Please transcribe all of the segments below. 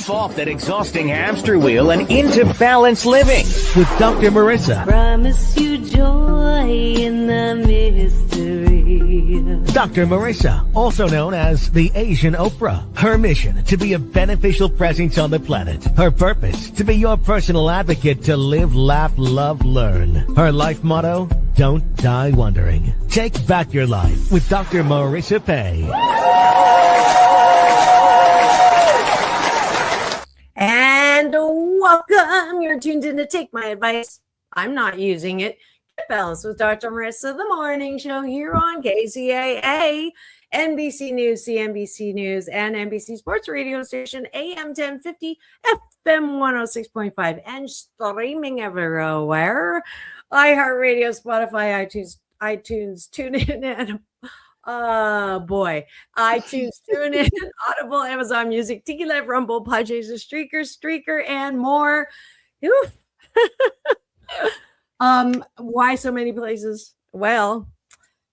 Get off that exhausting hamster wheel and into balanced living with Dr. Marissa. Promise you joy in the mystery. Dr. Marissa, also known as the Asian Oprah. Her mission, to be a beneficial presence on the planet. Her purpose, to be your personal advocate to live, laugh, love, learn. Her life motto, don't die wondering. Take back your life with Dr. Marissa Pay. And welcome. You're tuned in to Take My Advice. I'm not using it. Get Balanced with Dr. Marissa, the morning show here on KCAA, NBC News, CNBC News, and NBC Sports Radio Station, AM 1050, FM 106.5, and streaming everywhere. iHeartRadio, Spotify, iTunes, TuneIn, and iTunes, TuneIn, Audible, Amazon Music, Tiki Live, Rumble, Podchaser, Streaker, and more. Oof. Why so many places? Well,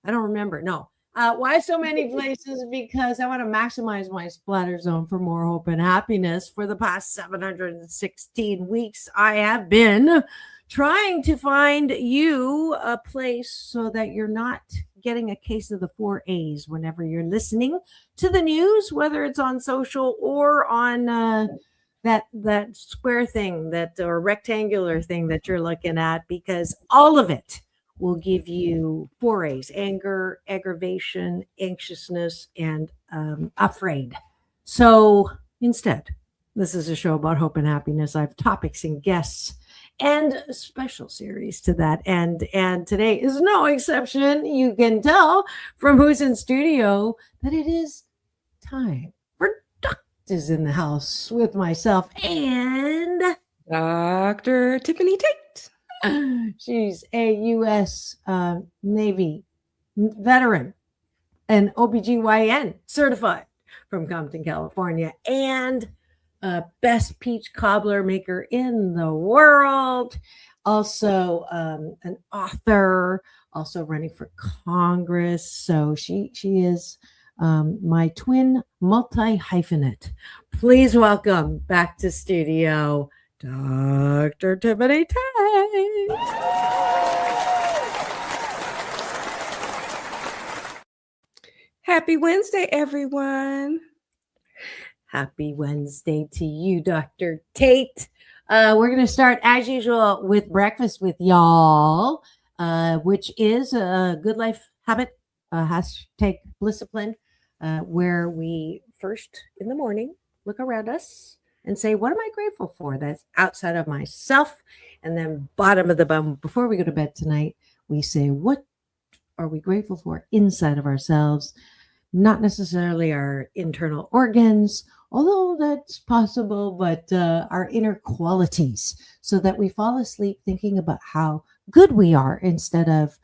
I don't remember. No. Why so many places? Because I want to maximize my splatter zone for more hope and happiness. For the past 716 weeks, I have been trying to find you a place so that you're not getting a case of the 4 A's whenever you're listening to the news, whether it's on social or on that square thing or rectangular thing that you're looking at, because all of it will give you 4 A's: anger, aggravation, anxiousness, and afraid. So instead, this is a show about hope and happiness. I have topics and guests and a special series to that. And today is no exception. You can tell from who's in studio that it is time for Doctors in the House with myself and Dr. Tiffanie Tate. She's a U.S. Navy veteran and OBGyn certified from Compton, California, and best peach cobbler maker in the world. Also an author, also running for Congress. So she is my twin mult-hyphenate. Please welcome back to studio, Dr. Tiffanie Tate. Happy Wednesday, everyone. Happy Wednesday to you, Dr. Tate. We're going to start, as usual, with breakfast with y'all, which is a good life habit, hashtag discipline, where we first in the morning look around us and say, what am I grateful for that's outside of myself? And then bottom of the bottom, before we go to bed tonight, we say, what are we grateful for inside of ourselves? Not necessarily our internal organs, although that's possible, but our inner qualities, so that we fall asleep thinking about how good we are instead of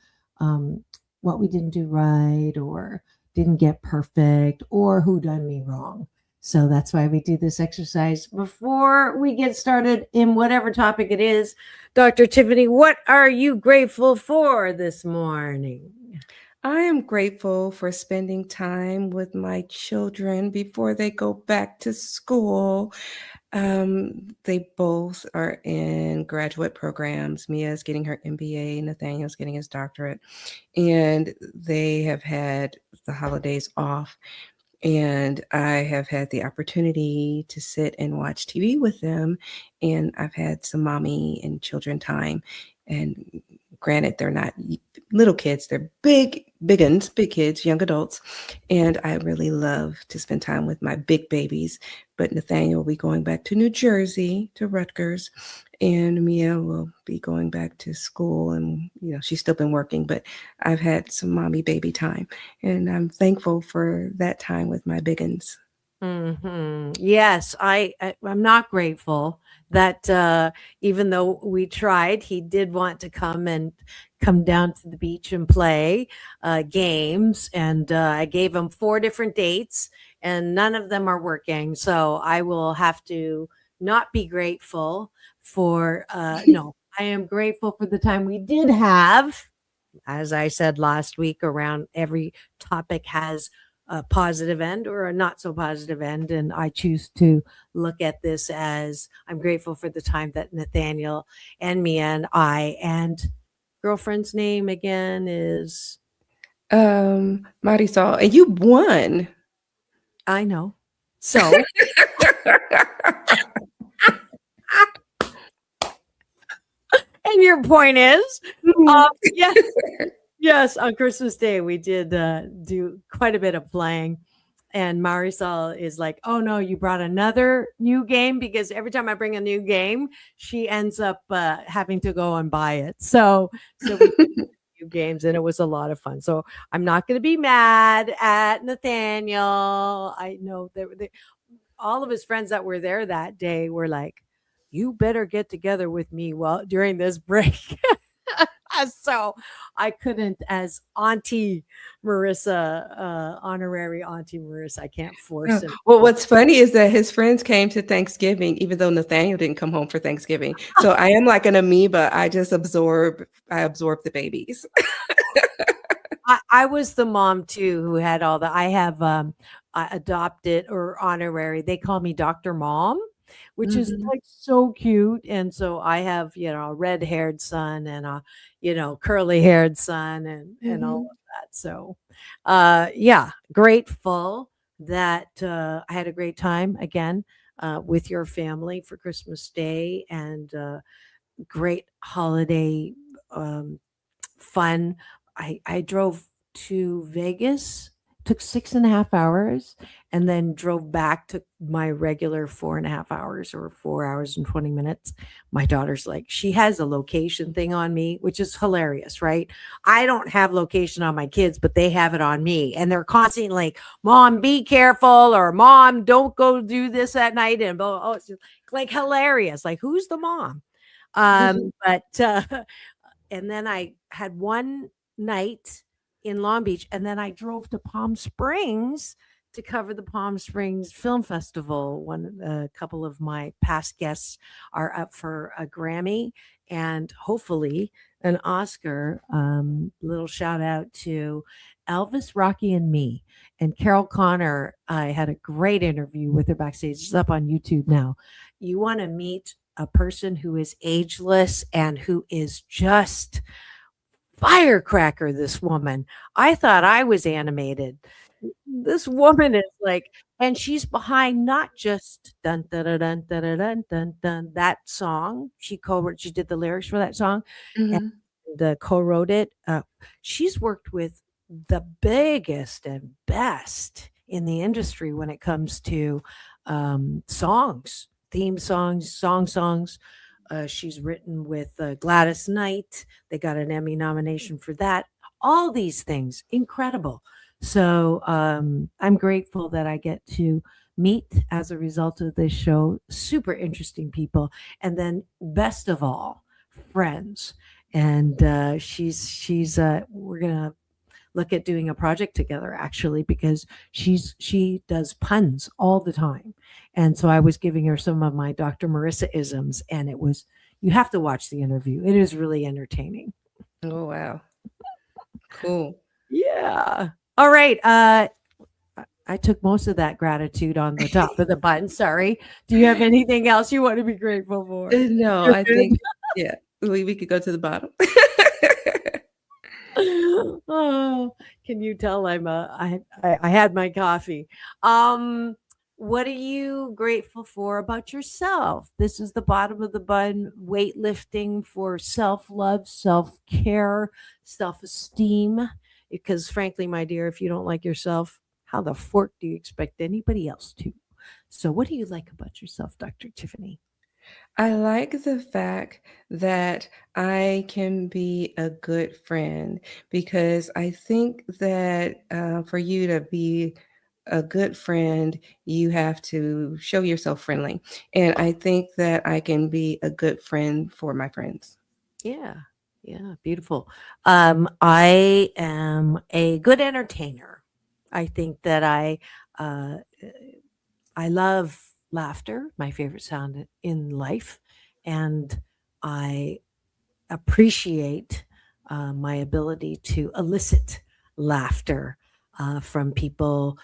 what we didn't do right or didn't get perfect or who done me wrong. So that's why we do this exercise before we get started in whatever topic it is. Dr. Tiffanie, what are you grateful for this morning? I am grateful for spending time with my children before they go back to school. They both are in graduate programs. Mia's getting her MBA, Nathaniel's getting his doctorate, and they have had the holidays off. And I have had the opportunity to sit and watch TV with them, and I've had some mommy and children time. And granted, they're not little kids, they're big kids, young adults. And I really love to spend time with my big babies. But Nathaniel will be going back to New Jersey, to Rutgers, and Mia will be going back to school. And, she's still been working, but I've had some mommy baby time. And I'm thankful for that time with my biggins. Mm-hmm. Yes, I'm not grateful that even though we tried, he did want to come down to the beach and play games. And I gave him 4 different dates and none of them are working. So I will have to not be grateful for, no, I am grateful for the time we did have. As I said last week, around every topic has a positive end or a not so positive end. And I choose to look at this as I'm grateful for the time that Nathaniel and me and I and girlfriend's name again is Marissa, and you won. I know. So and your point is, yes, yes, on Christmas Day we did do quite a bit of playing. And Marisol is like, "Oh no, you brought another new game," because every time I bring a new game, she ends up having to go and buy it. So we did new games, and it was a lot of fun. So I'm not going to be mad at Nathaniel. I know that all of his friends that were there that day were like, "You better get together with me while during this break." So I couldn't, as Auntie Marissa, honorary Auntie Marissa, I can't force him. Well, what's funny is that his friends came to Thanksgiving, even though Nathaniel didn't come home for Thanksgiving. So I am like an amoeba. I just absorb the babies. I was the mom too who had all the. I have adopted or honorary. They call me Dr. Mom, which is Mhm. like so cute. And so I have, a red-haired son and a, curly-haired son and all Mhm. of that. So yeah, grateful that I had a great time again with your family for Christmas Day and great holiday um, fun. I drove to Vegas, took 6.5 hours, and then drove back, took my regular 4.5 hours or 4 hours and 20 minutes. My daughter's like, she has a location thing on me, which is hilarious, right? I don't have location on my kids, but they have it on me. And they're constantly like, Mom, be careful, or Mom, don't go do this at night. And oh, it's like hilarious. Like, who's the mom? But and then I had one night in Long Beach, and then I drove to Palm Springs to cover the Palm Springs Film Festival. A couple of my past guests are up for a Grammy and hopefully an Oscar. Little shout out to Elvis, Rocky, and Me. And Carol Connor, I had a great interview with her backstage. It's up on YouTube now. You want to meet a person who is ageless and who is just firecracker, this woman. I thought I was animated. This woman is like, and she's behind not just dun dun dun dun dun dun dun dun that song. She did the lyrics for that song and Mhm. co-wrote it. She's worked with the biggest and best in the industry when it comes to songs, theme songs, songs. She's written with Gladys Knight. They got an Emmy nomination for that. All these things, incredible. So I'm grateful that I get to meet as a result of this show super interesting people, and then best of all, friends. And she's we're gonna look at doing a project together actually because she does puns all the time. And so I was giving her some of my Dr. Marissa isms, and it was, you have to watch the interview. It is really entertaining. Oh, wow. Cool. Yeah. All right. I took most of that gratitude on the top of the button. Sorry. Do you have anything else you want to be grateful for? No, You're I good? think, yeah, we could go to the bottom. Oh, can you tell I had my coffee. What are you grateful for about yourself? This is the bottom of the bun, weightlifting for self-love, self-care, self-esteem. Because frankly, my dear, if you don't like yourself, how the fork do you expect anybody else to? So what do you like about yourself, Dr. Tiffanie? I like the fact that I can be a good friend because I think that for you to be a good friend, you have to show yourself friendly. And I think that I can be a good friend for my friends. Yeah. Yeah, beautiful. I am a good entertainer. I think that uh, I love laughter, my favorite sound in life, and I appreciate my ability to elicit laughter from people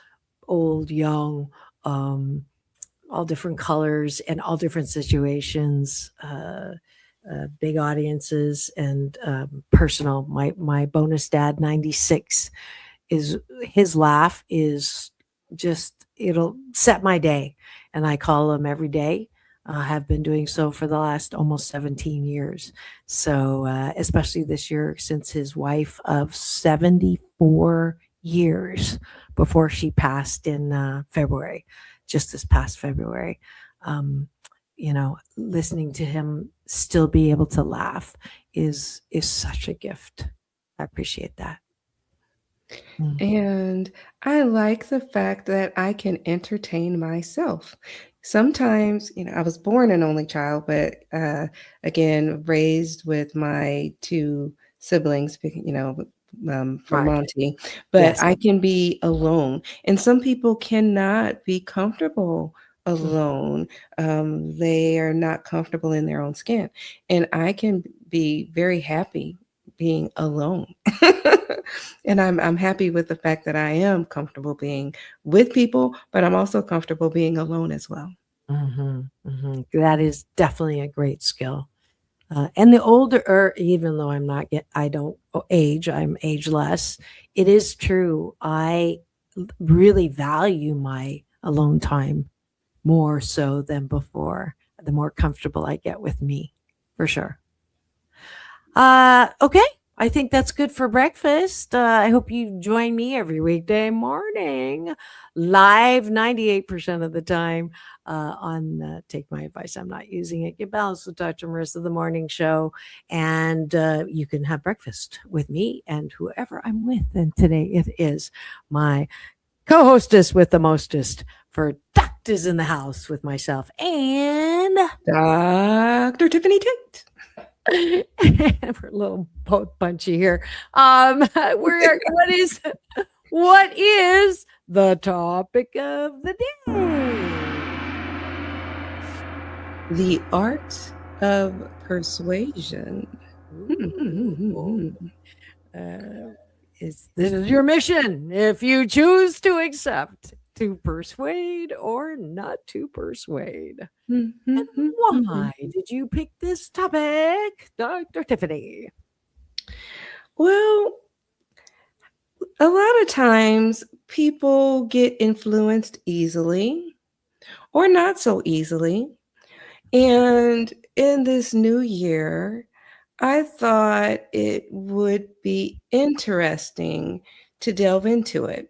old, young, all different colors and all different situations, big audiences and personal. My bonus dad, 96, is his laugh is just it'll set my day, and I call him every day. Have been doing so for the last almost 17 years. So, especially this year, since his wife of 74 years before she passed in February, just this past February. Um, Listening to him still be able to laugh is such a gift. I appreciate that. Mm. And I like the fact that I can entertain myself. Sometimes, I was born an only child, but again, raised with my two siblings, from Right. Monty, but Yes. I can be alone. And some people cannot be comfortable Mm. alone. They are not comfortable in their own skin. And I can be very happy being alone. And I'm happy with the fact that I am comfortable being with people, but I'm also comfortable being alone as well. That is definitely a great skill. And the older, even though I don't age, I'm ageless. It is true. I really value my alone time more so than before. The more comfortable I get with me, for sure. Okay. I think that's good for breakfast. I hope you join me every weekday morning, live 98% of the time on Take My Advice. I'm not using it. Get Balanced with Dr. Marissa, the morning show. And you can have breakfast with me and whoever I'm with. And today it is my co hostess with the mostest for Doctors in the House with myself and Dr. Tiffanie Tate. we're a little both punchy here. What is the topic of the day? The art of persuasion. This is your mission if you choose to accept, to persuade or not to persuade. And why did you pick this topic, Dr. Tiffanie? Well, a lot of times people get influenced easily or not so easily. And in this new year, I thought it would be interesting to delve into it.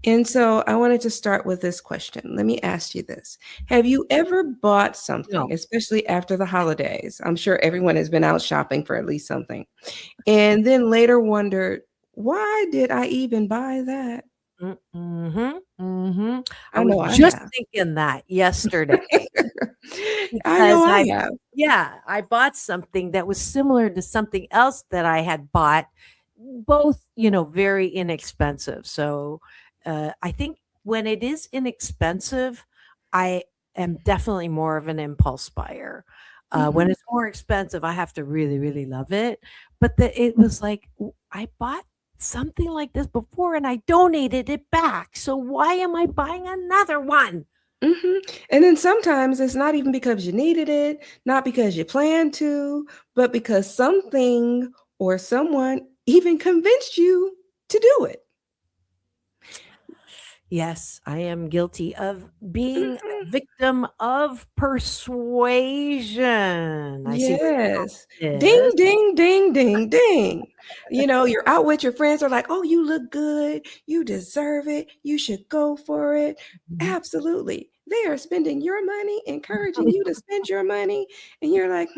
And so I wanted to start with this question. Let me ask you this. Have you ever bought something, No. especially after the holidays? I'm sure everyone has been out shopping for at least something. And then later wondered, why did I even buy that? I I was know I just have. thinking that yesterday I know because I have. I bought something that was similar to something else that I had bought, both, very inexpensive. So I think when it is inexpensive, I am definitely more of an impulse buyer. When it's more expensive, I have to really, really love it. But it was like, I bought something like this before and I donated it back. So why am I buying another one? And then sometimes it's not even because you needed it, not because you planned to, but because something or someone even convinced you to do it. Yes, I am guilty of being a Mhm. victim of persuasion. I see where Yes. you're going Ding, with this. ding, ding, ding, ding. You're out with your friends are like, oh, you look good. You deserve it. You should go for it. Mhm. Absolutely. They are spending your money, encouraging you to spend your money. And you're like,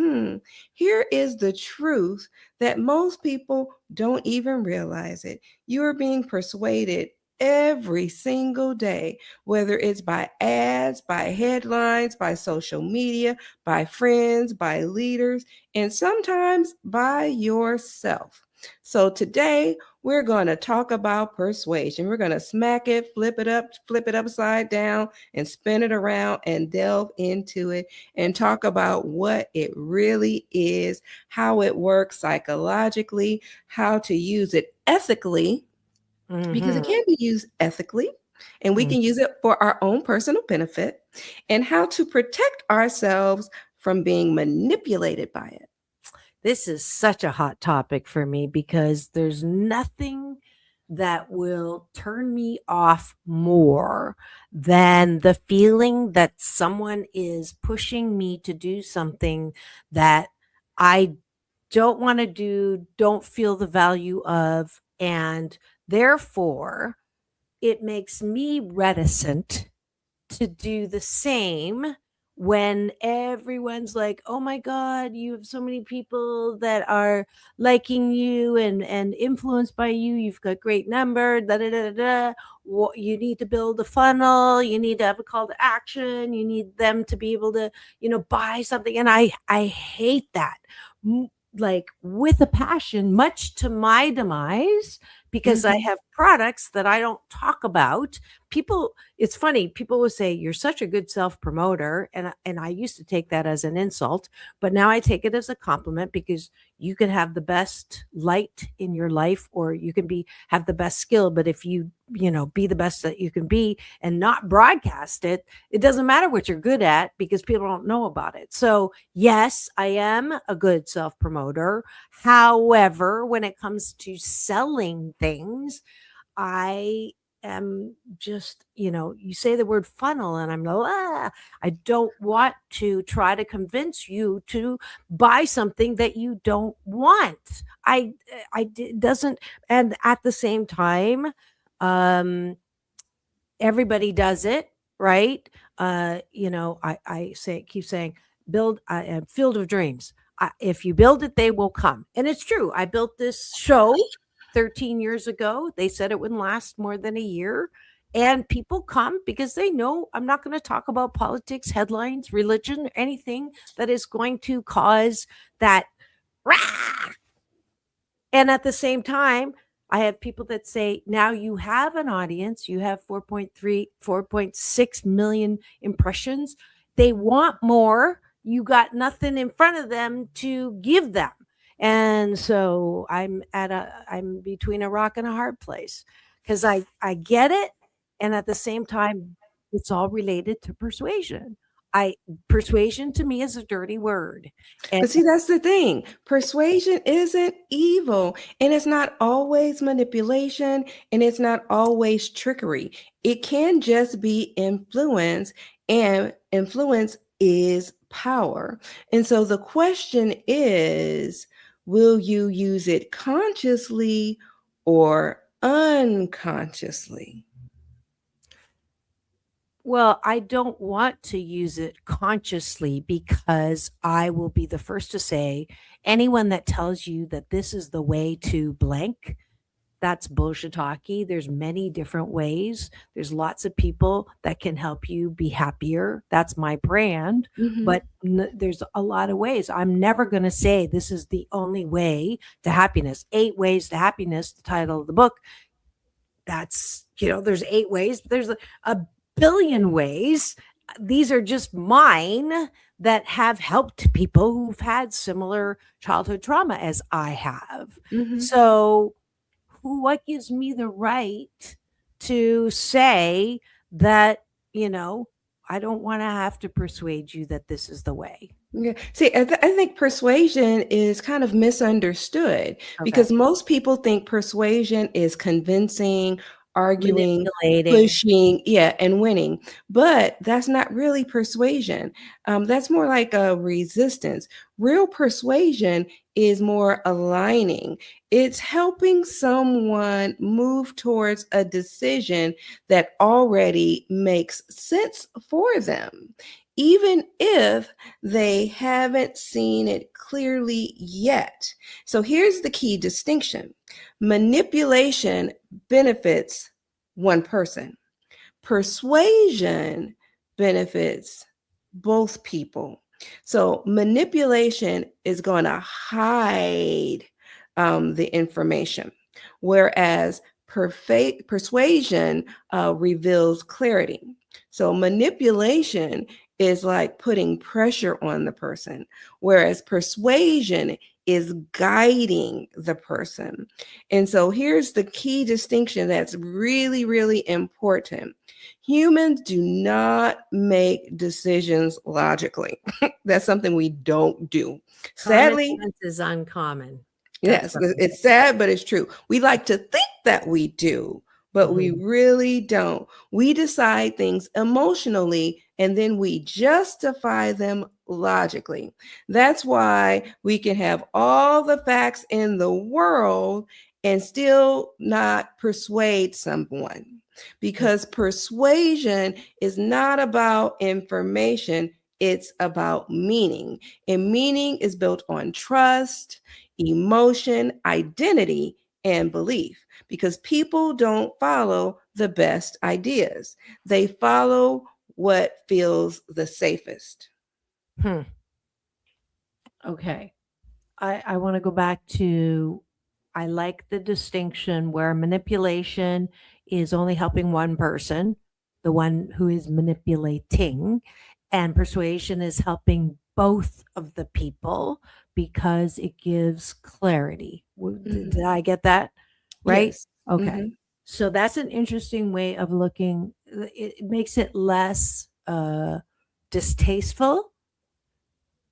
here is the truth that most people don't even realize it. You are being persuaded every single day, whether it's by ads, by headlines, by social media, by friends, by leaders, and sometimes by yourself. So today we're going to talk about persuasion. We're going to smack it, flip it upside down, and spin it around and delve into it and talk about what it really is, how it works psychologically, how to use it ethically, because it Mhm. can be used ethically, and we can use it for our own personal benefit, and how to protect ourselves from being manipulated by it. This is such a hot topic for me because there's nothing that will turn me off more than the feeling that someone is pushing me to do something that I don't want to do, don't feel the value of, and therefore it makes me reticent to do the same when everyone's like, "Oh my god, you have so many people that are liking you and influenced by you. You've got great number, da da da da da. You need to build a funnel, you need to have a call to action, you need them to be able to, buy something." And I hate that. Like with a passion, much to my demise, because I have products that I don't talk about. People, it's funny, people will say, "You're such a good self-promoter." And I used to take that as an insult, but now I take it as a compliment, because you can have the best light in your life, or you can have the best skill, but if you be the best that you can be and not broadcast it, it doesn't matter what you're good at, because people don't know about it. So yes, I am a good self-promoter. However, when it comes to selling things, I am just, you say the word funnel and I'm like, I don't want to try to convince you to buy something that you don't want. It doesn't. And at the same time, everybody does it, right? Keep saying, build a field of dreams. If you build it, they will come. And it's true. I built this show 13 years ago. They said it wouldn't last more than a year. And people come because they know I'm not going to talk about politics, headlines, religion, anything that is going to cause that. Rah! And at the same time, I have people that say, now you have an audience, you have 4.6 million impressions. They want more. You got nothing in front of them to give them. And so I'm between a rock and a hard place, because I get it. And at the same time, it's all related to persuasion. Persuasion to me is a dirty word. But see, that's the thing. Persuasion isn't evil, and it's not always manipulation, and it's not always trickery. It can just be influence, and influence is power. And so the question is, will you use it consciously or unconsciously? Well, I don't want to use it consciously, because I will be the first to say, anyone that tells you that this is the way to blank, that's bullshit talkie. There's many different ways. There's lots of people that can help you be happier. That's my brand. But there's a lot of ways. I'm never going to say this is the only way to happiness. 8 Ways to Happiness, the title of the book. That's, there's 8 ways. There's a billion ways. These are just mine that have helped people who've had similar childhood trauma as I have. So what gives me the right to say that, I don't want to have to persuade you that this is the way? Yeah. See, I think persuasion is kind of misunderstood, because most people think persuasion is convincing, arguing, pushing, and winning. But that's not really persuasion. That's more like a resistance. Real persuasion is more aligning. It's helping someone move towards a decision that already makes sense for them, even if they haven't seen it clearly yet. So here's the key distinction. Manipulation benefits one person. Persuasion benefits both people. So manipulation is going to hide the information, whereas persuasion reveals clarity. So manipulation is like putting pressure on the person, whereas persuasion is guiding the person. And so here's the key distinction that's really, really important. Humans do not make decisions logically. That's something we don't do. Common Sadly, sense is uncommon. yes, it's sad, but it's true. We like to think that we do, but we really don't. We decide things emotionally and then we justify them logically. That's why we can have all the facts in the world and still not persuade someone, because persuasion is not about information, it's about meaning. And meaning is built on trust, emotion, identity, and belief, because people don't follow the best ideas. They follow what feels the safest. Okay. I want to go back to, I like the distinction where manipulation is only helping one person, the one who is manipulating, and persuasion is helping both of the people because it gives clarity. Did I get that right? Yes. Okay. So that's an interesting way of looking. It makes it less distasteful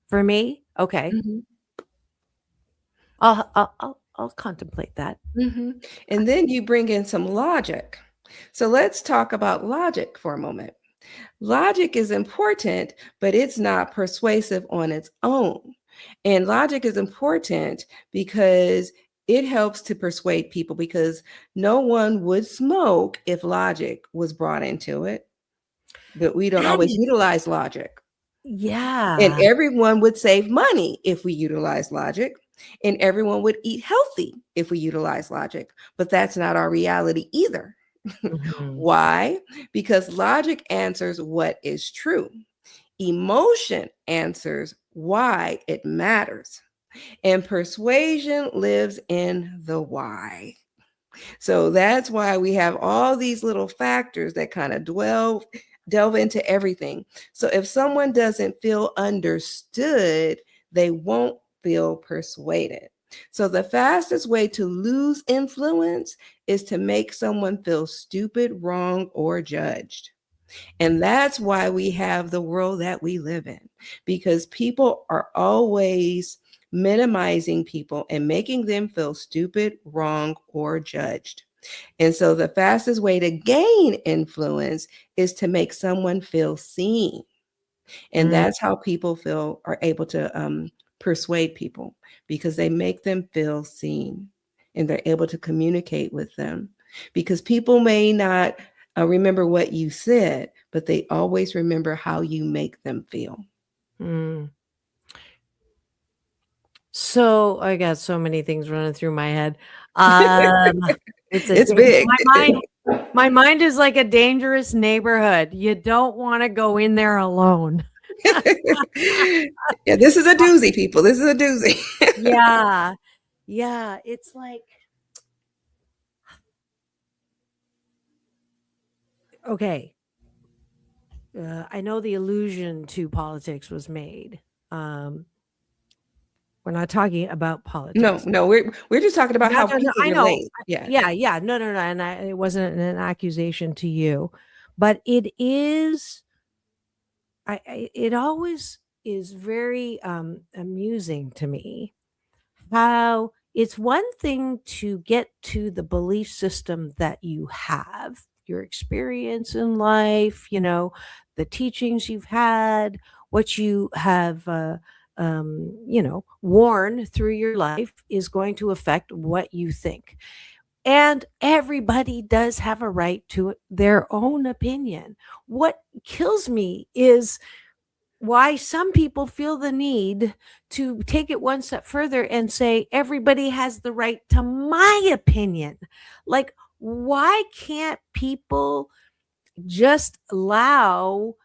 for me. Okay. I'll contemplate that. And then you bring in some logic. So let's talk about logic for a moment. Logic is important, but it's not persuasive on its own. And logic is important because it helps to persuade people, because no one would smoke if logic was brought into it. But we don't always utilize logic. Yeah. And everyone would save money if we utilize logic. And everyone would eat healthy if we utilize logic. But that's not our reality either. Why? Because logic answers what is true. Emotion answers why it matters. And persuasion lives in the why. So that's why we have all these little factors that kind of delve into everything. So if someone doesn't feel understood, they won't feel persuaded. So the fastest way to lose influence is to make someone feel stupid, wrong, or judged. And that's why we have the world that we live in, because people are always minimizing people and making them feel stupid, wrong, or judged. And so the fastest way to gain influence is to make someone feel seen. And that's how people are able to persuade people, because they make them feel seen and they're able to communicate with them, because people may not remember what you said, but they always remember how you make them feel. So I got so many things running through my head. It's big. My mind is like a dangerous neighborhood. You don't want to go in there alone. Yeah, this is a doozy, people. This is a doozy. Yeah. It's like, okay. I know the allusion to politics was made. We're not talking about politics. No, we're just talking about how people relate. Yeah. No. And it wasn't an accusation to you, but it is. It always is very amusing to me how it's one thing to get to the belief system that you have, your experience in life, the teachings you've had, what you have worn through your life is going to affect what you think. And everybody does have a right to their own opinion. What kills me is why some people feel the need to take it one step further and say, everybody has the right to my opinion. Like, why can't people just allow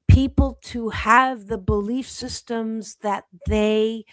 people to have the belief systems that they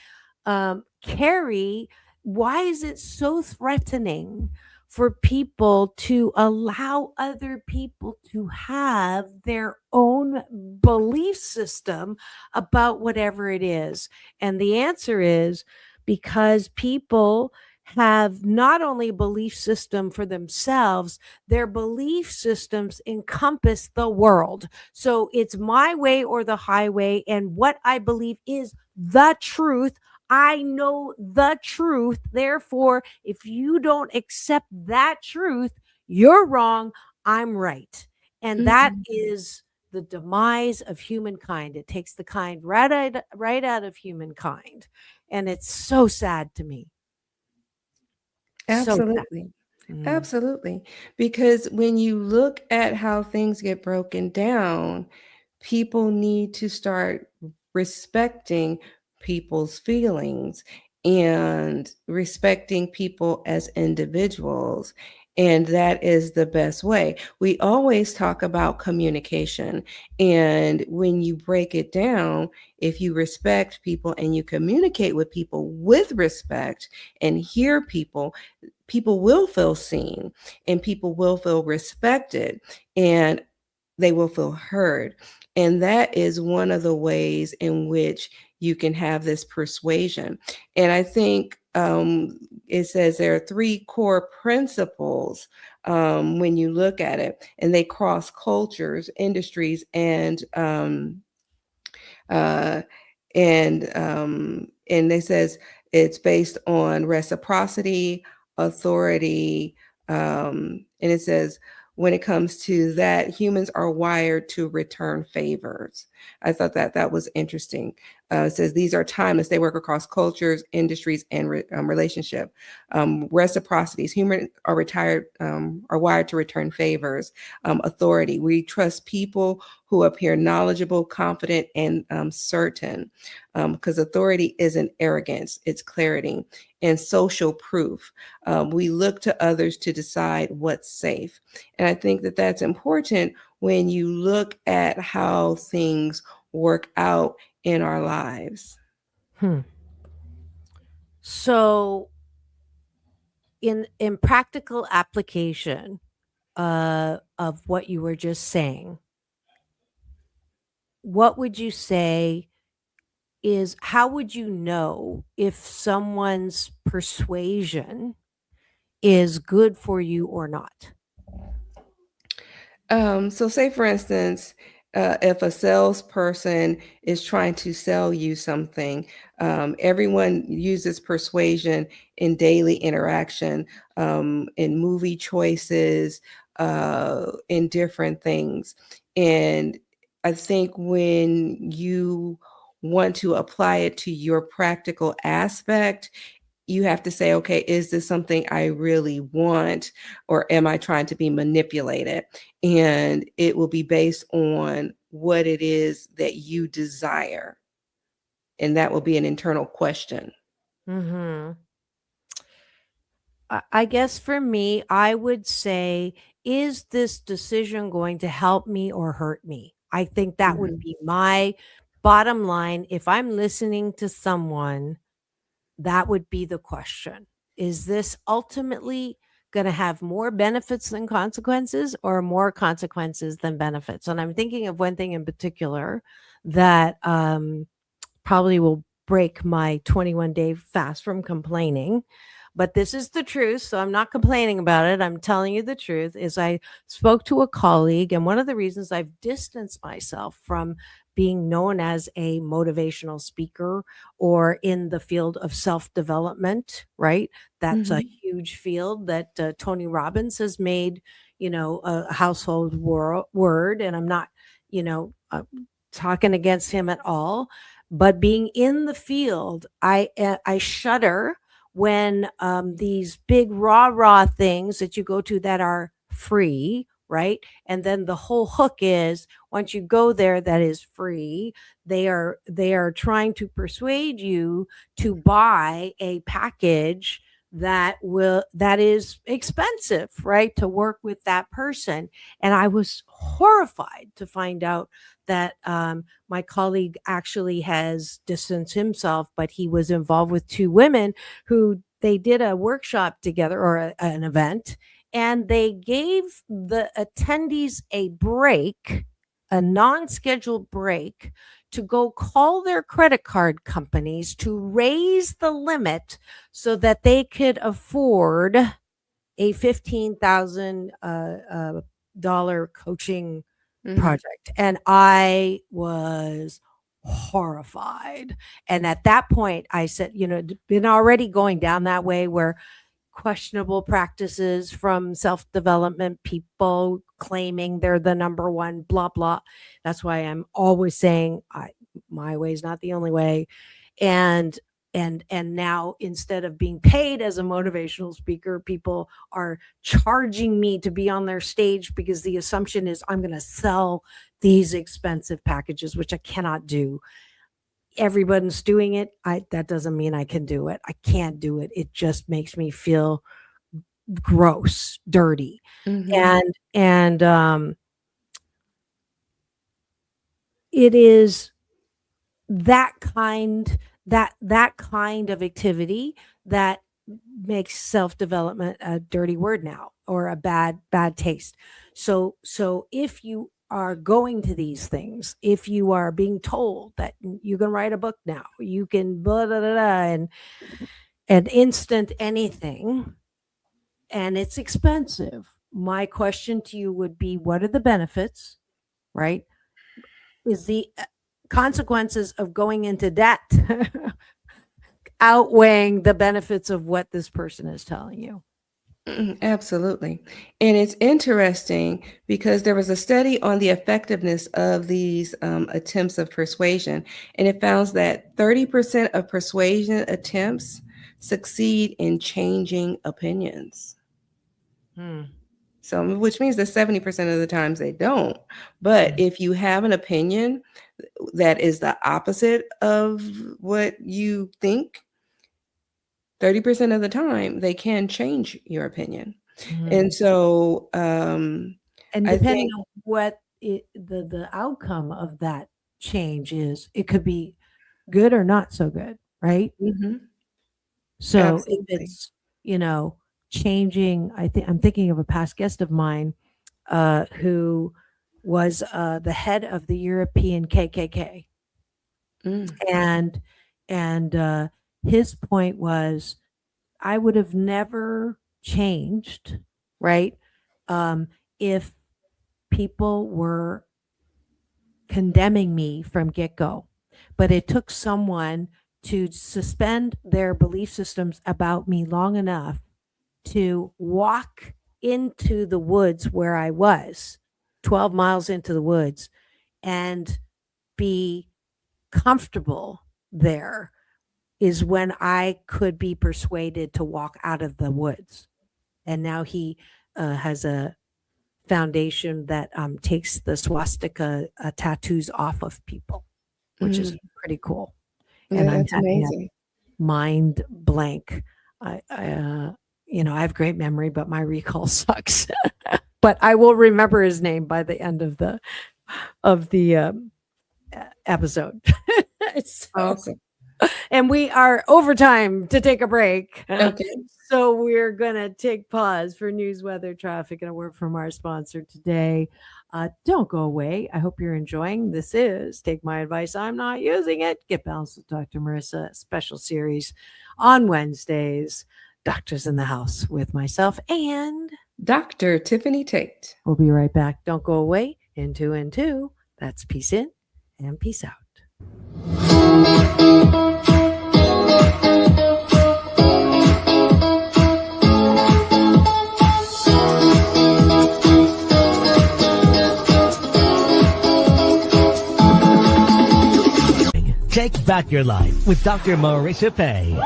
carry? Why is it so threatening for people to allow other people to have their own belief system about whatever it is? And the answer is because people have not only a belief system for themselves, their belief systems encompass the world. So it's my way or the highway, and what I believe is the truth. I know the truth. Therefore, if you don't accept that truth, you're wrong. I'm right. And that Mhm. is the demise of humankind. It takes the kind right out of humankind. And it's so sad to me. So sad. Absolutely. Mm. Absolutely. Because when you look at how things get broken down, people need to start respecting people's feelings and respecting people as individuals. And that is the best way. We always talk about communication. And when you break it down, if you respect people and you communicate with people with respect and hear people, people will feel seen and people will feel respected and they will feel heard. And that is one of the ways in which you can have this persuasion. And I think it says there are three core principles when you look at it, and they cross cultures, industries, uh, and they says it's based on reciprocity, authority, and it says when it comes to that, humans are wired to return favors. I thought that that was interesting. It says these are timeless. They work across cultures, industries, and relationship. Reciprocities. Humans are are wired to return favors. Authority. We trust people who appear knowledgeable, confident, and certain. Because authority isn't arrogance; it's clarity. And social proof. We look to others to decide what's safe. And I think that that's important when you look at how things work out in our lives. Hmm. So in practical application of what you were just saying, what would you say is how would you know if someone's persuasion is good for you or not? So, say for instance, if a salesperson is trying to sell you something, everyone uses persuasion in daily interaction, in movie choices, in different things. And I think when you want to apply it to your practical aspect, you have to say, okay, is this something I really want, or am I trying to be manipulated? And it will be based on what it is that you desire. And that will be an internal question. Mhm. I guess for me, I would say, is this decision going to help me or hurt me? I think that would Mhm. be my bottom line. If I'm listening to someone, that would be the question. Is this ultimately going to have more benefits than consequences or more consequences than benefits? And I'm thinking of one thing in particular that probably will break my 21-day fast from complaining. But this is the truth, so I'm not complaining about it. I'm telling you the truth. Is I spoke to a colleague, and one of the reasons I've distanced myself from being known as a motivational speaker or in the field of self-development, right? That's a Mhm. huge field that Tony Robbins has made, a household word, and I'm not, talking against him at all. But being in the field, I shudder when these big rah things that you go to that are free, right? And then the whole hook is once you go there, that is free. They are trying to persuade you to buy a package that is expensive, right? To work with that person. And I was horrified to find out that my colleague actually has distanced himself, but he was involved with two women who they did a workshop together, or an event, and they gave the attendees a break, a non-scheduled break, to go call their credit card companies to raise the limit so that they could afford a $15,000 coaching project. And I was horrified. And at that point, I said, been already going down that way where questionable practices from self-development people claiming they're the number one, blah, blah. That's why I'm always saying my way is not the only way. And now, instead of being paid as a motivational speaker, people are charging me to be on their stage because the assumption is I'm going to sell these expensive packages, which I cannot do. Everyone's doing it. That doesn't mean I can do it. I can't do it. It just makes me feel gross, dirty. And it is that kind of activity that makes self-development a dirty word now, or a bad taste. So if you are going to these things, if you are being told that you can write a book now, you can blah, blah, blah, blah, and instant anything, and it's expensive, my question to you would be, what are the benefits, right? Is the consequences of going into debt outweighing the benefits of what this person is telling you? Absolutely. And it's interesting because there was a study on the effectiveness of these attempts of persuasion, and it found that 30% of persuasion attempts succeed in changing opinions. So, which means that 70% of the times they don't. But if you have an opinion that is the opposite of what you think, 30% of the time they can change your opinion. And so, and depending on what the outcome of that change is, it could be good or not so good, right? So Absolutely. if it's, changing, I'm thinking of a past guest of mine who was the head of the European KKK. And his point was, I would have never changed, right? If people were condemning me from get-go. But it took someone to suspend their belief systems about me long enough to walk into the woods where I was, 12 miles into the woods, and be comfortable there, is when I could be persuaded to walk out of the woods. And now he has a foundation that takes the swastika tattoos off of people, which is pretty cool. Yeah, And that's I'm amazing. Mind blank. I have great memory, but my recall sucks. But I will remember his name by the end of the episode. It's awesome. And we are overtime to take a break. Okay. So we're going to take pause for news, weather, traffic, and a word from our sponsor today. Don't go away. I hope you're enjoying. This is Take My Advice, I'm Not Using It. Get Balanced with Dr. Marissa, special series on Wednesdays. Doctors in the House with myself and Dr. Tiffanie Tate. We'll be right back. Don't go away. In two and two. That's peace in and peace out. Take back your life with Dr. Marissa Pay.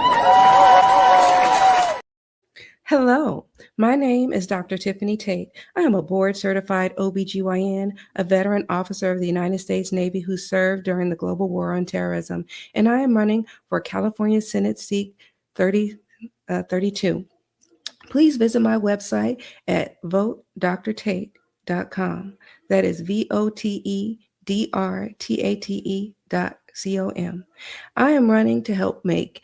Hello, my name is Dr. Tiffanie Tate. I am a board-certified OBGyn, a veteran officer of the United States Navy who served during the global war on terrorism, and I am running for California Senate Seat 32. Please visit my website at votedrtate.com. That is VOTEDRTATE.com. I am running to help make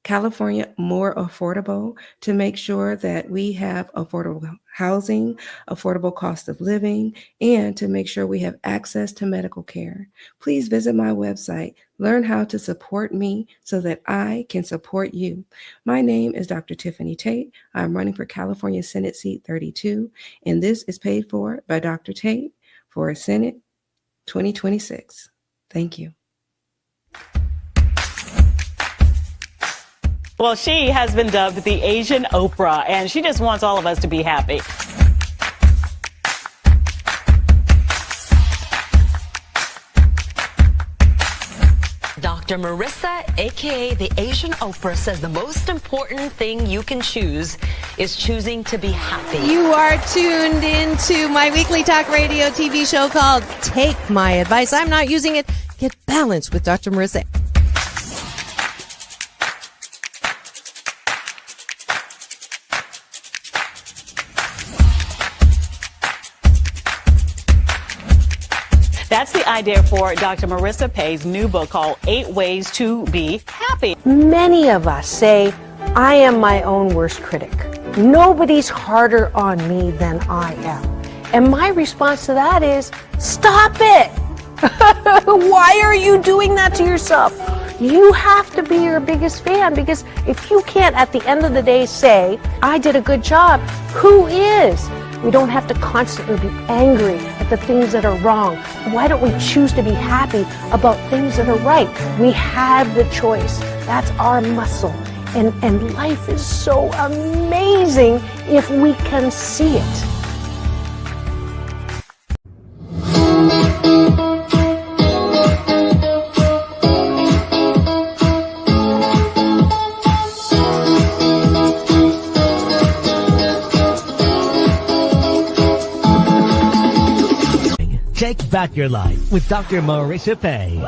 California more affordable, to make sure that we have affordable housing, affordable cost of living, and to make sure we have access to medical care. Please visit my website, learn how to support me so that I can support you. My name is Dr. Tiffanie Tate. I'm running for California Senate Seat 32, and this is paid for by Dr. Tate for Senate 2026. Thank you. Well, she has been dubbed the Asian Oprah, and she just wants all of us to be happy. Dr. Marissa, aka the Asian Oprah, says the most important thing you can choose is choosing to be happy. You are tuned into my weekly talk radio TV show called Take My Advice. I'm not using it. Get balanced with Dr. Marissa. That's the idea for Dr. Marissa Pay's new book called 8 Ways to Be Happy. Many of us say, I am my own worst critic. Nobody's harder on me than I am. And my response to that is, stop it. Why are you doing that to yourself? You have to be your biggest fan, because if you can't at the end of the day say, I did a good job, who is? We don't have to constantly be angry at the things that are wrong. Why don't we choose to be happy about things that are right? We have the choice. That's our muscle. And life is so amazing if we can see it. Take back your life with Dr. Marissa Pay.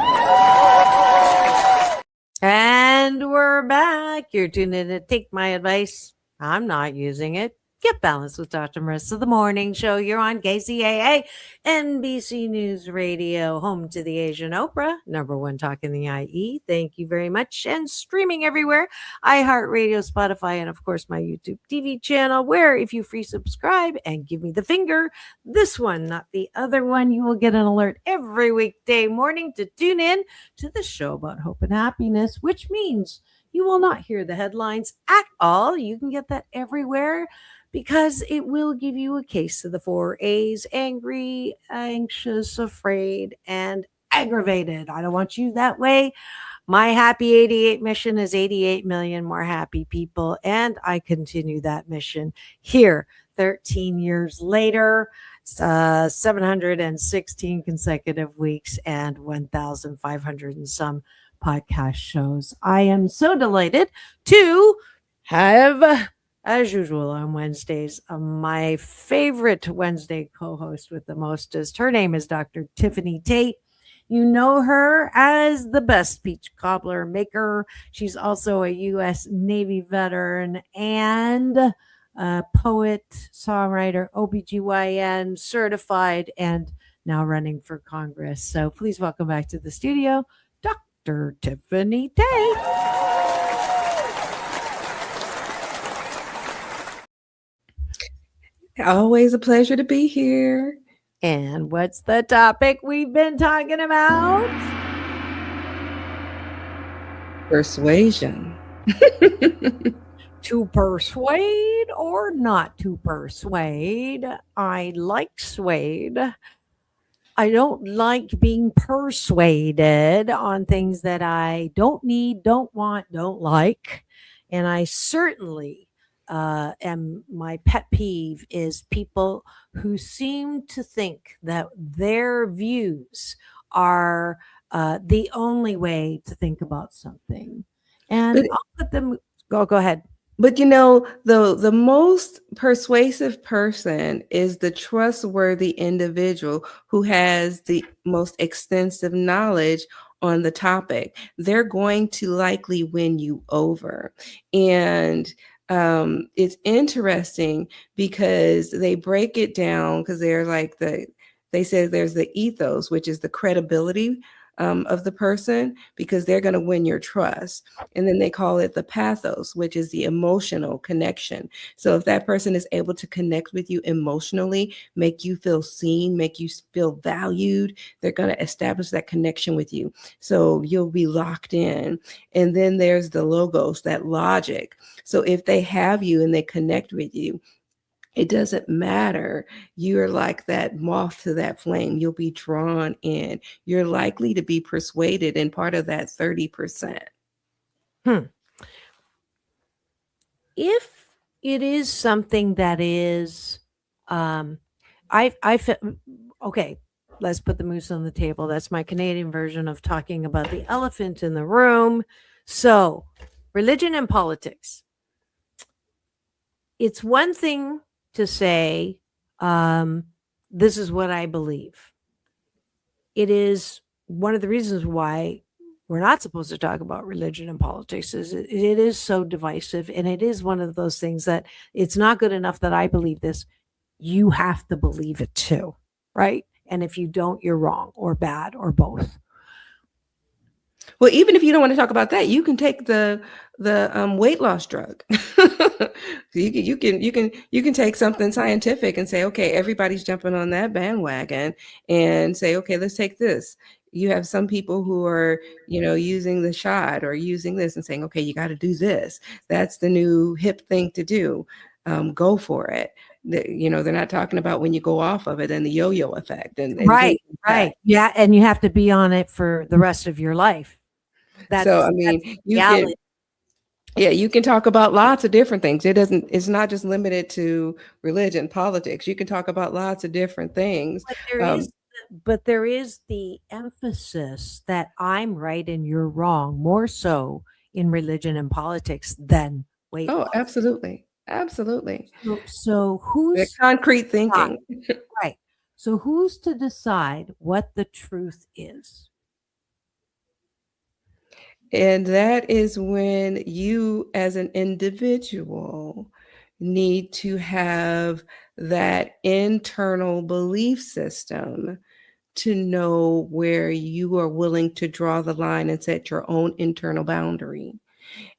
And we're back. You're tuned in to Take My Advice. I'm not using it. Get balanced with Dr. Marissa, the morning show. You're on KCAA, NBC News Radio, home to the Asian Oprah, number one talk in the IE. Thank you very much. And streaming everywhere, iHeartRadio, Spotify, and of course my YouTube TV channel, where if you free subscribe and give me the finger, this one, not the other one, you will get an alert every weekday morning to tune in to the show about hope and happiness, which means you will not hear the headlines at all. You can get that everywhere, because it will give you a case of the 4 A's: angry, anxious, afraid, and aggravated. I don't want you that way. My Happy 88 mission is 88 million more happy people, and I continue that mission here 13 years later, 716 consecutive weeks, and 1,500 and some podcast shows. I am so delighted to have, as usual on Wednesdays, my favorite Wednesday co-host with the mostest. Her name is Dr. Tiffanie Tate. You know her as the best peach cobbler maker. She's also a U.S. Navy veteran and a poet, songwriter, OBGyn, certified, and now running for Congress. So please welcome back to the studio, Dr. Tiffanie Tate. Always a pleasure to be here. And what's the topic we've been talking about? Persuasion. To persuade or not to persuade? I like suede. I don't like being persuaded on things that I don't need, don't want, don't like. And I certainly and my pet peeve is people who seem to think that their views are the only way to think about something. And I'll let them go ahead. But you know, the most persuasive person is the trustworthy individual who has the most extensive knowledge on the topic. They're going to likely win you over. And it's interesting because they break it down, because they're like they say there's the ethos, which is the credibility of the person, because they're going to win your trust. And then they call it the pathos, which is the emotional connection. So if that person is able to connect with you emotionally, make you feel seen, make you feel valued, they're going to establish that connection with you. So you'll be locked in. And then there's the logos, that logic. So if they have you and they connect with you, it doesn't matter. You're like that moth to that flame. You'll be drawn in. You're likely to be persuaded in part of that 30%. If it is something that is, okay, let's put the moose on the table. That's my Canadian version of talking about the elephant in the room. So, religion and politics. It's one thing to say, this is what I believe. It is one of the reasons why we're not supposed to talk about religion and politics is it is so divisive. And it is one of those things that it's not good enough that I believe this. You have to believe it too, right? And if you don't, you're wrong or bad or both. Well, even if you don't want to talk about that, you can take the weight loss drug. you can take something scientific and say, okay, everybody's jumping on that bandwagon, and say, okay, let's take this. You have some people who are, using the shot or using this and saying, okay, you got to do this. That's the new hip thing to do. Go for it. They're not talking about when you go off of it and the yo-yo effect. And right. Yeah. And you have to be on it for the rest of your life. You can talk about lots of different things. It's not just limited to religion, politics. You can talk about lots of different things. But there is the emphasis that I'm right and you're wrong, more so in religion and politics than weight loss. Absolutely. So who's the concrete thinking? Right. So who's to decide what the truth is? And that is when you as an individual need to have that internal belief system to know where you are willing to draw the line and set your own internal boundary.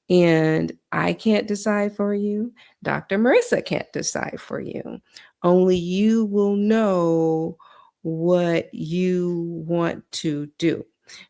And I can't decide for you. Dr. Marissa can't decide for you. Only you will know what you want to do.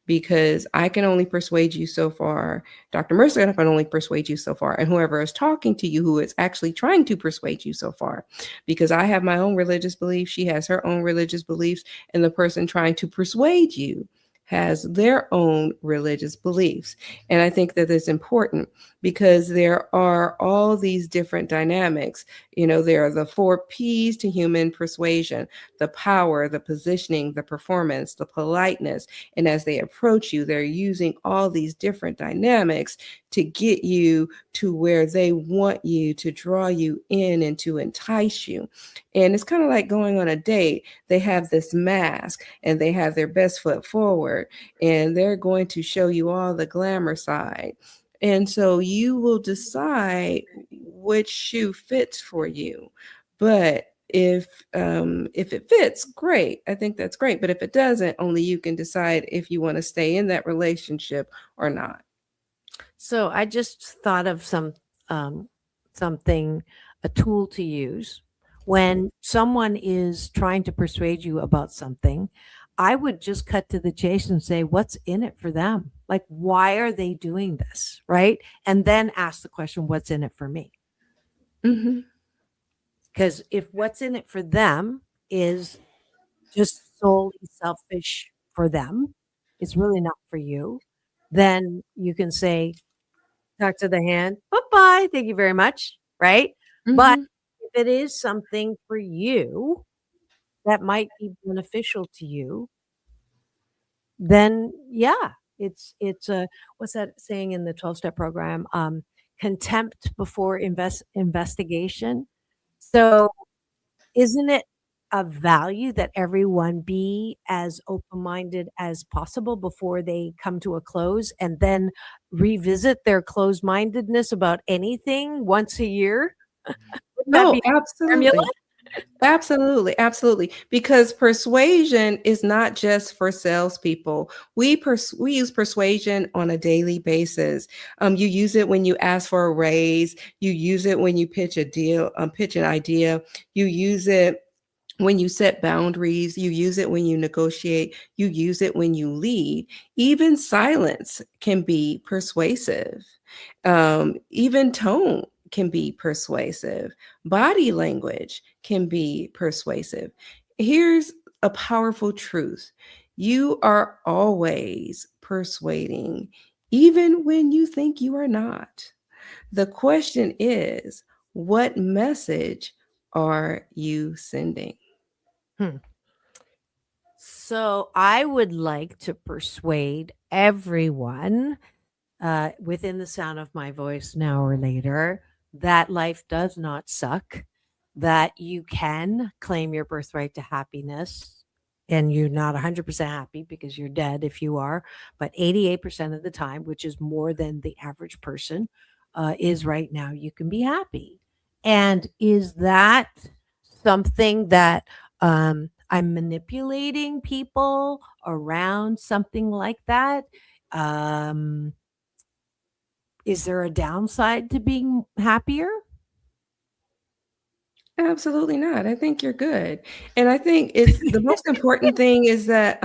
Because I can only persuade you so far. Dr. Marissa can only persuade you so far. And whoever is talking to you, who is actually trying to persuade you so far. Because I have my own religious beliefs. She has her own religious beliefs. And the person trying to persuade you has their own religious beliefs. And I think that it's important because there are all these different dynamics. There are the 4 P's to human persuasion: the power, the positioning, the performance, the politeness. And as they approach you, they're using all these different dynamics to get you to where they want you, to draw you in and to entice you. And it's kind of like going on a date. They have this mask and they have their best foot forward, and they're going to show you all the glamour side. And so you will decide which shoe fits for you. But if it fits, great. I think that's great. But if it doesn't, only you can decide if you want to stay in that relationship or not. So I just thought of something, a tool to use when someone is trying to persuade you about something. I would just cut to the chase and say, what's in it for them? Like, why are they doing this? Right. And then ask the question, what's in it for me? Because if what's in it for them is just solely selfish for them, it's really not for you, then you can say, talk to the hand, bye-bye, thank you very much, right? But if it is something for you that might be beneficial to you, then it's a, what's that saying in the 12-step program? Contempt before investigation. So isn't it a value that everyone be as open-minded as possible before they come to a close, and then revisit their closed-mindedness about anything once a year? No, absolutely. Absolutely, absolutely. Because persuasion is not just for salespeople. We use persuasion on a daily basis. You use it when you ask for a raise. You use it when you pitch a deal, pitch an idea. You use it when you set boundaries. You use it when you negotiate. You use it when you lead. Even silence can be persuasive. Even tone can be persuasive. Body language can be persuasive. Here's a powerful truth: you are always persuading, even when you think you are not. The question is, what message are you sending? Hmm. So I would like to persuade everyone within the sound of my voice now or later that life does not suck, that you can claim your birthright to happiness. And you're not 100% happy because you're dead if you are, but 88% of the time, which is more than the average person, is right now, you can be happy. And is that something that I'm manipulating people around something like that? Um, is there a downside to being happier? Absolutely not. I think you're good. And I think it's the most important thing is that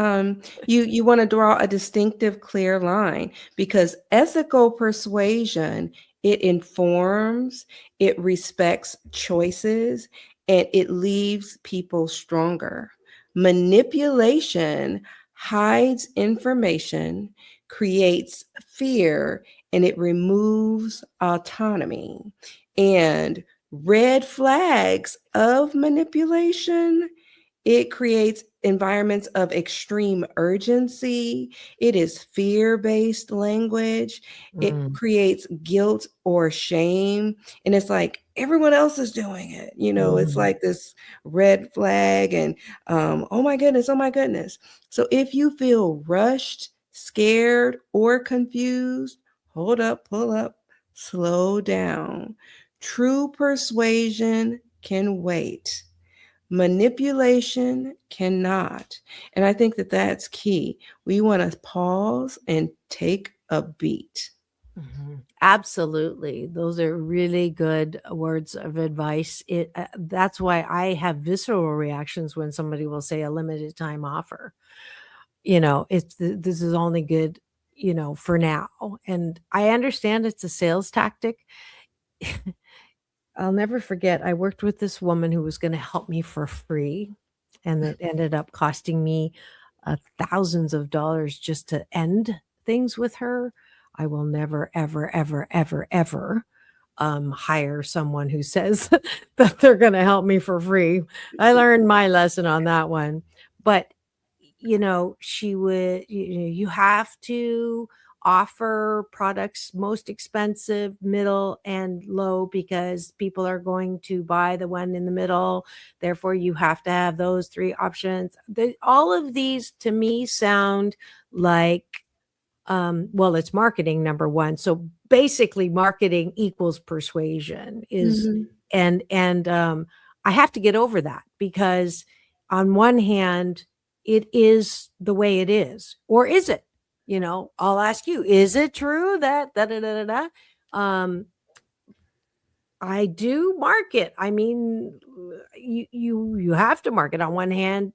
you want to draw a distinctive, clear line, because ethical persuasion, it informs, it respects choices, and it leaves people stronger. Manipulation hides information, creates fear, and it removes autonomy. And red flags of manipulation, it creates environments of extreme urgency. It is fear-based language. It Mm, creates guilt or shame. And it's like everyone else is doing it. It's mm, like this red flag and oh my goodness, oh my goodness. So if you feel rushed, scared, or confused, hold up, pull up, slow down. True persuasion can wait. Manipulation cannot. And I think that that's key. We want to pause and take a beat. mhm. Absolutely. Those are really good words of advice. That's why I have visceral reactions when somebody will say a limited time offer. This is only good, for now. And I understand it's a sales tactic. I'll never forget, I worked with this woman who was gonna help me for free, and it ended up costing me, thousands of dollars just to end things with her. I will never, ever, ever, ever, ever, hire someone who says that they're gonna help me for free. I learned my lesson on that one. But she would, you have to offer products most expensive, middle, and low because people are going to buy the one in the middle. Therefore, you have to have those three options. All of these to me sound like, well, it's marketing, number one. So basically, marketing equals persuasion is, Mhm. and I have to get over that because on one hand, it is the way it is, or is it? I'll ask you: is it true that da da da da da? I do market. I mean, you have to market on one hand,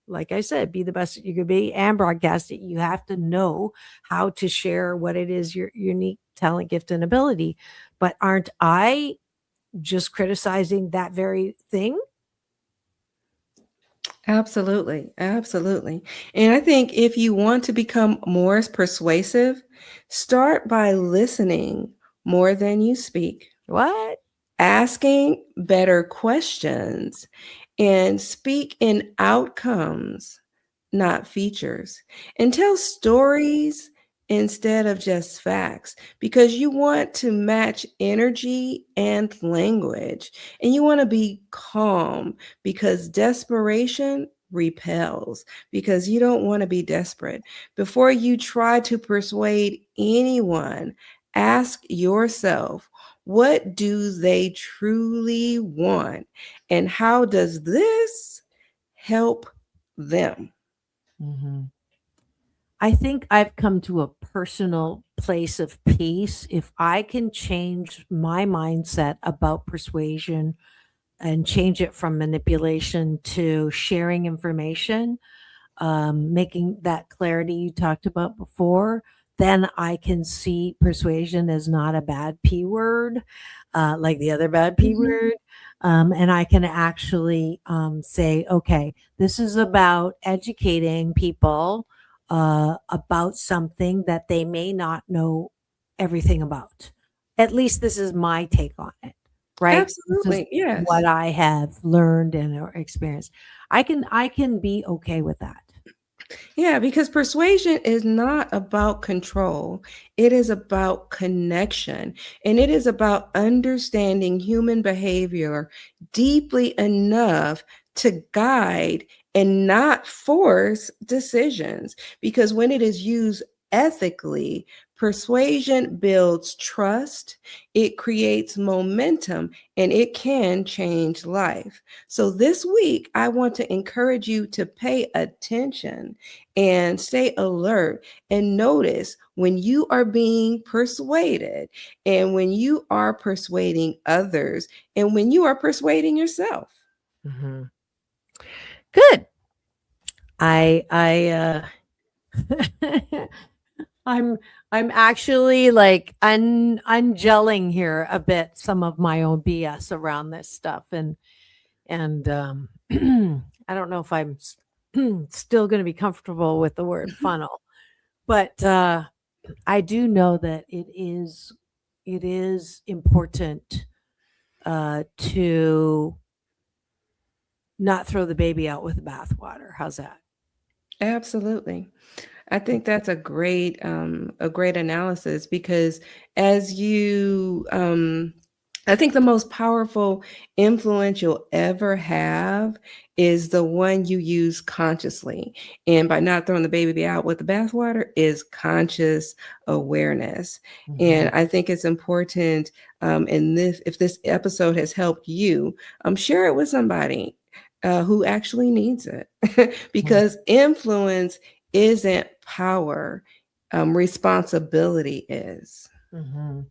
like I said, be the best that you could be and broadcast it. You have to know how to share what it is your unique talent, gift, and ability. But aren't I just criticizing that very thing? Absolutely. Absolutely. And I think if you want to become more persuasive, start by listening more than you speak, What? asking better questions, and speak in outcomes, not features. And tell stories instead of just facts, because you want to match energy and language. And you want to be calm because desperation repels, because you don't want to be desperate. Before you try to persuade anyone, ask yourself, What do they truly want? And how does this help them? I think I've come to a personal place of peace if I can change my mindset about persuasion and change it from manipulation to sharing information, making that clarity you talked about before. Then I can see persuasion as not a bad P word, like the other bad P word. And I can actually say, okay, this is about educating people about something that they may not know everything about. At least this is my take on it, right? This is Absolutely. Yes. what I have learned and or experienced. I can be okay with that. Yeah, because persuasion is not about control. It is about connection. And it is about understanding human behavior deeply enough to guide and not force decisions. Because when it is used ethically, persuasion builds trust, it creates momentum, and it can change life. So this week, I want to encourage you to pay attention and stay alert and notice when you are being persuaded and when you are persuading others and when you are persuading yourself. Good. I'm actually like ungelling here a bit some of my own BS around this stuff, and I don't know if I'm still going to be comfortable with the word funnel, but I do know that it is important to not throw the baby out with the bathwater. How's that? Absolutely. I think that's a great analysis, because as you I think the most powerful influence you'll ever have is the one you use consciously. And by not throwing the baby out with the bathwater is conscious awareness. And I think it's important if this episode has helped you, share it with somebody who actually needs it, because influence isn't power, responsibility is. And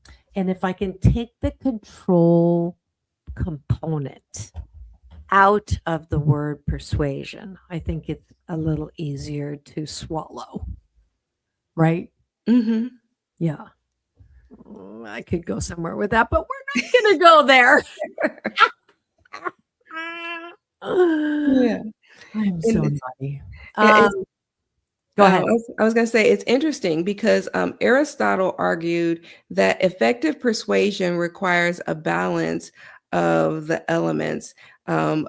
if I can take the control component out of the word persuasion, I think it's a little easier to swallow, right? Yeah. I could go somewhere with that, but we're not going to go there. Yeah. I'm so naughty. Go ahead. I was going to say it's interesting because Aristotle argued that effective persuasion requires a balance of the elements of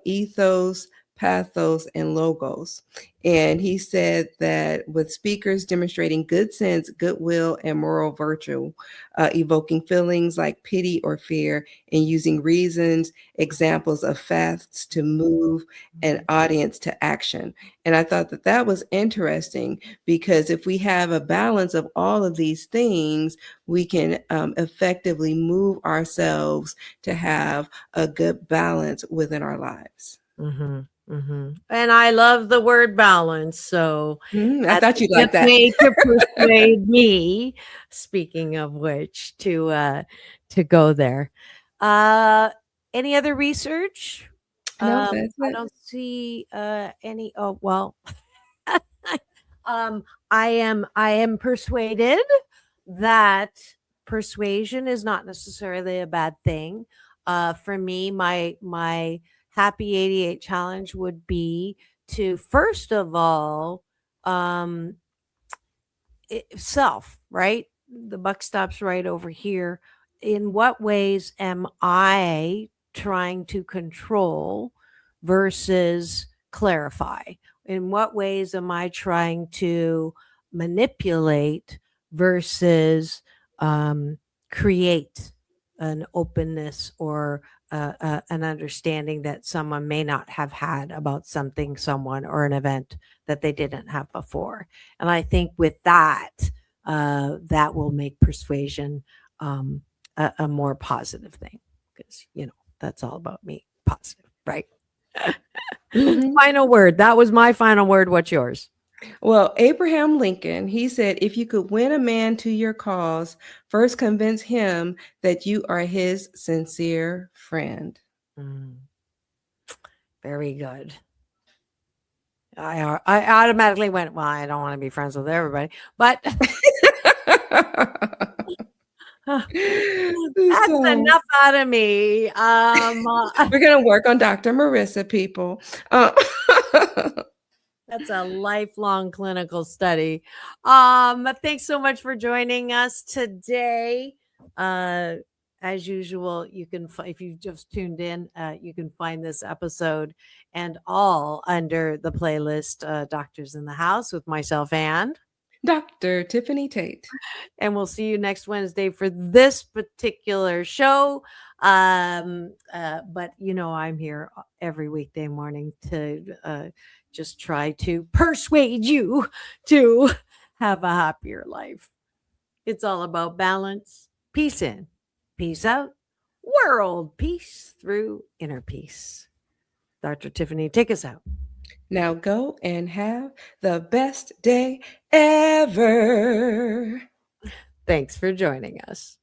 ethos, pathos, and logos. And he said that with speakers demonstrating good sense, goodwill, and moral virtue, evoking feelings like pity or fear, and using reasons, examples of facts to move an audience to action. And I thought that was interesting, because if we have a balance of all of these things, we can effectively move ourselves to have a good balance within our lives. And I love the word balance. So I thought you'd like that. To persuade me, speaking of which, to go there. Any other research? No, that's it. I don't see any. Oh, well, I am persuaded that persuasion is not necessarily a bad thing. For me, my Happy 88 challenge would be to, first of all, self, right? The buck stops right over here. In what ways am I trying to control versus clarify? In what ways am I trying to manipulate versus create an openness or an understanding that someone may not have had about something, someone, or an event that they didn't have before? And I think with that, that will make persuasion a more positive thing, because that's all about me, positive, right? Final word. That was my final word. What's yours? Well, Abraham Lincoln, he said, if you could win a man to your cause, first convince him that you are his sincere friend. Very good. I automatically went, well, I don't want to be friends with everybody, but that's enough out of me. We're going to work on Dr. Marissa, people. That's a lifelong clinical study. Thanks so much for joining us today. As usual, you can, if you just tuned in, you can find this episode and all under the playlist Doctors in the House with myself and Dr. Tiffanie Tate. And we'll see you next Wednesday for this particular show. But I'm here every weekday morning to just try to persuade you to have a happier life. It's all about balance, peace in, peace out, world peace through inner peace. Dr. Tiffanie, take us out. Now go and have the best day ever. Thanks for joining us.